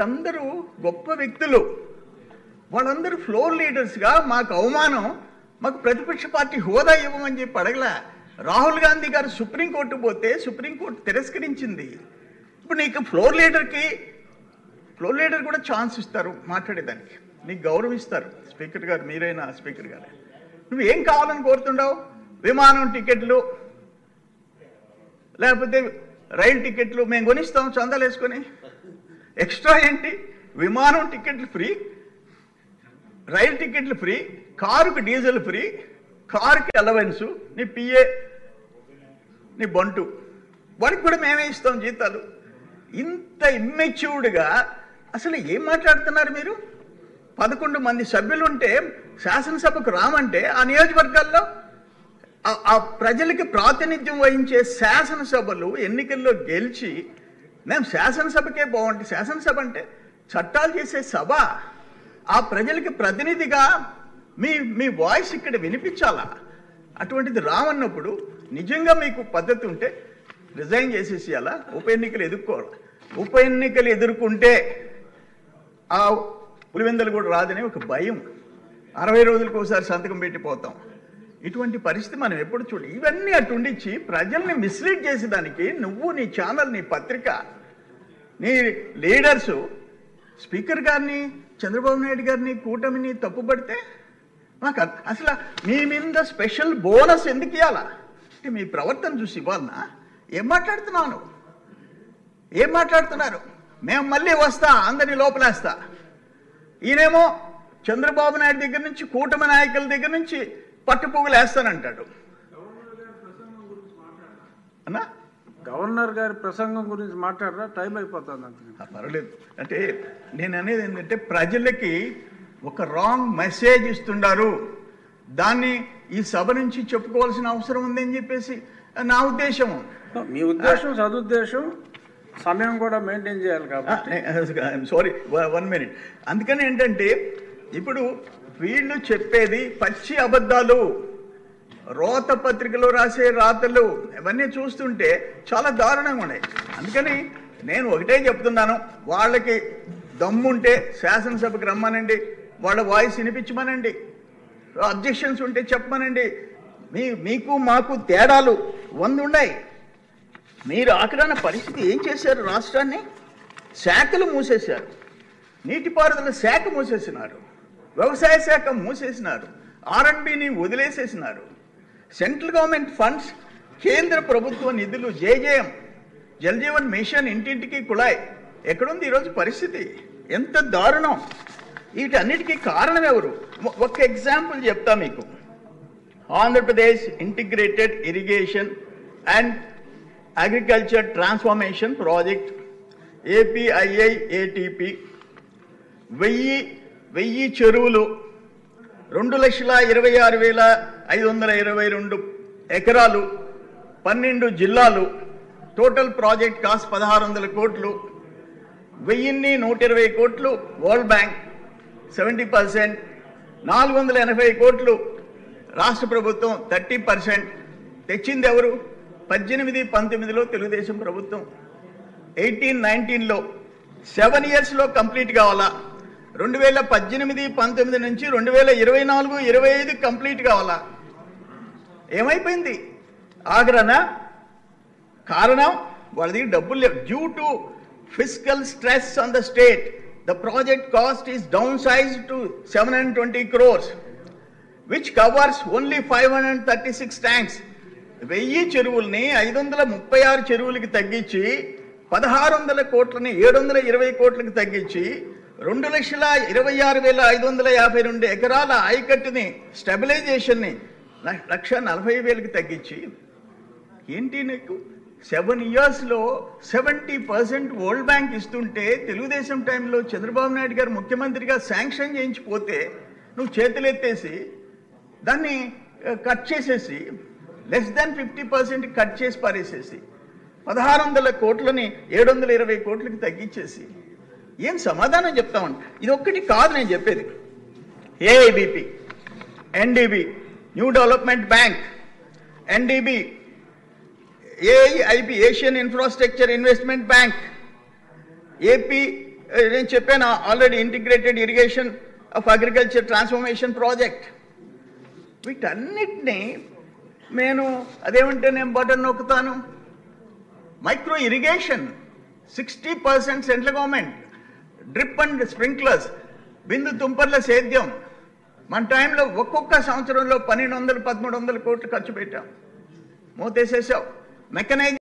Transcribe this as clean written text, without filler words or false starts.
అందరూ గొప్ప వ్యక్తులు, వాళ్ళందరూ ఫ్లోర్ లీడర్స్గా మాకు అవమానం, మాకు ప్రతిపక్ష పార్టీ హోదా ఇవ్వమని చెప్పి అడగలా. రాహుల్ గాంధీ గారు సుప్రీంకోర్టు పోతే సుప్రీంకోర్టు తిరస్కరించింది. ఇప్పుడు నీకు ఫ్లోర్ లీడర్ కూడా ఛాన్స్ ఇస్తారు మాట్లాడేదానికి, నీకు గౌరవిస్తారు. స్పీకర్ గారు, మీరైనా స్పీకర్ గారు, నువ్వు ఏం కావాలని కోరుతుండవు? విమానం టికెట్లు లేకపోతే రైలు టికెట్లు మేము కొనిస్తాం చందాలు వేసుకొని. ఎక్స్ట్రా ఏంటి? విమానం టికెట్లు ఫ్రీ, రైలు టికెట్లు ఫ్రీ, కారుకి డీజిల్ ఫ్రీ, కారుకి అలవెన్సు, నీ పిఏ నీ బంటు వాడికి కూడా మేమే ఇస్తాం జీతాలు. ఇంత ఇమ్మెచ్యూర్డ్గా అసలు ఏం మాట్లాడుతున్నారు మీరు? 11 మంది సభ్యులుంటే శాసనసభకు రామంటే ఆ నియోజకవర్గాల్లో ఆ ప్రజలకి ప్రాతినిధ్యం వహించే శాసనసభలు ఎన్నికల్లో గెలిచి మేము శాసనసభకే బాగుంటుంది. శాసనసభ అంటే చట్టాలు చేసే సభ. ఆ ప్రజలకి ప్రతినిధిగా మీ వాయిస్ ఇక్కడ వినిపించాలా? అటువంటిది రామన్నప్పుడు నిజంగా మీకు పద్ధతి ఉంటే రిజైన్ చేసేసి అలా ఉప ఎన్నికలు ఎదుర్కోవాలి. ఉప ఎన్నికలు ఎదుర్కొంటే ఆ పులివెందలు కూడా రాదని ఒక భయం. 60 రోజులకు ఒకసారి సంతకం పెట్టిపోతాం. ఇటువంటి పరిస్థితి మనం ఎప్పుడు చూడాలి. ఇవన్నీ అటుండిచ్చి ప్రజల్ని మిస్లీడ్ చేసేదానికి నువ్వు, నీ ఛానల్, నీ పత్రిక, నీ లీడర్సు స్పీకర్ గారిని, చంద్రబాబు నాయుడు గారిని, కూటమిని తప్పుపడితే మాకు అసలు మీ మీద స్పెషల్ బోనస్ ఎందుకు ఇవ్వాలా? అంటే మీ ప్రవర్తన చూసి ఇవ్వాలనా? ఏం మాట్లాడుతున్నాను? ఏం మాట్లాడుతున్నారు? మేము మళ్ళీ వస్తా, అందరినీ లోపలేస్తా. ఈయనేమో చంద్రబాబు నాయుడు దగ్గర నుంచి, కూటమి నాయకుల దగ్గర నుంచి పట్టుపువ్వులు వేస్తానంటాడు. అన్నా, గవర్నర్ గారి ప్రసంగం గురించి మాట్లాడరా? టైం అయిపోతుంది. పర్వాలేదు. అంటే నేను అనేది ఏంటంటే ప్రజలకి ఒక రాంగ్ మెసేజ్ ఇస్తున్నారు. దాన్ని ఈ సభ నుంచి చెప్పుకోవాల్సిన అవసరం ఉందని చెప్పేసి నా ఉద్దేశం. మీ ఉద్దేశం, సదుద్దేశం, సమయం కూడా మెయింటైన్ చేయాలి కాబట్టి. Sorry, 1 minute. అందుకని ఏంటంటే ఇప్పుడు వీళ్ళు చెప్పేది పచ్చి అబద్ధాలు, రోత పత్రికలో రాసే రాతలు, ఇవన్నీ చూస్తుంటే చాలా దారుణంగా ఉన్నాయి. అందుకని నేను ఒకటే చెప్తున్నాను, వాళ్ళకి దమ్ముంటే శాసనసభకు రమ్మనండి, వాళ్ళ వాయిస్ వినిపించమనండి, అబ్జెక్షన్స్ ఉంటే చెప్పమనండి. మీకు మాకు తేడాలు 100 ఉన్నాయి. మీరు ఆఖరాన పరిస్థితి ఏం చేశారు? రాష్ట్రాన్ని శాఖలు మూసేశారు, నీటిపారుదల శాఖ మూసేసినారు, వ్యవసాయ శాఖ మూసేసినారు, R&Bని వదిలేసేసినారు. సెంట్రల్ గవర్నమెంట్ ఫండ్స్, కేంద్ర ప్రభుత్వ నిధులు, జేజేఎం, జలజీవన్ మిషన్, ఇంటింటికి కుళాయి ఎక్కడుంది ఈరోజు పరిస్థితి? ఎంత దారుణం! వీటన్నిటికీ కారణం ఎవరు? ఒక ఎగ్జాంపుల్ చెప్తా మీకు. Andhra Pradesh integrated irrigation and agriculture transformation project, APII-ATP, 1000 చెరువులు, 2,26,522 ఎకరాలు, 12 జిల్లాలు, టోటల్ ప్రాజెక్ట్ కాస్ట్ 1,600 కోట్లు, 1,120 కోట్లు వరల్డ్ బ్యాంక్ 70%, 480 కోట్లు రాష్ట్ర ప్రభుత్వం 30%. తెచ్చింది ఎవరు? 18-19లో తెలుగుదేశం ప్రభుత్వం, 18-19లో 7 ఇయర్స్లో కంప్లీట్ కావాలా, 2018-19 నుంచి 2024-25 కంప్లీట్ కావాలా? ఏమైపోయింది? ఆగ్రహణ కారణం వాళ్ళది డబ్బులు లేవు. Due to fiscal stress on the state, the project cost is down size to 720 crores, which covers only 536 tanks. 1000 చెరువుల్ని 536 చెరువులకి తగ్గించి 1,600 కోట్లని 720 కోట్లకి తగ్గించి 2,26,552 ఎకరాల ఆయకట్టుని, స్టెబిలైజేషన్ని 1,40,000కి తగ్గించి ఏంటి నీకు 7 ఇయర్స్లో 70% వరల్డ్ బ్యాంక్ ఇస్తుంటే తెలుగుదేశం టైంలో చంద్రబాబు నాయుడు గారు ముఖ్యమంత్రిగా శాంక్షన్ చేయించిపోతే నువ్వు చేతులెత్తేసి దాన్ని కట్ చేసేసి <50% కట్ చేసి పారేసేసి 1,600 కోట్లని 720 కోట్లకి తగ్గించేసి ఏం సమాధానం చెప్తామండి? ఇది ఒక్కటి కాదు నేను చెప్పేది. AIBP, NDB, new development bank, NDB, AIIB, Asian infrastructure investment bank, AP నేను చెప్పాను already integrated irrigation of agriculture transformation project. వీటన్నిటినీ నేను నేను బటన్ నొక్కుతాను. Micro irrigation 60% central government, drip and sprinklers, బిందు తుంపర్ల సేద్యం. మన టైంలో ఒక్కొక్క సంవత్సరంలో 1200-1300 కోట్లు ఖర్చు పెట్టాం. మూతేసేసావు. మెకనైజ్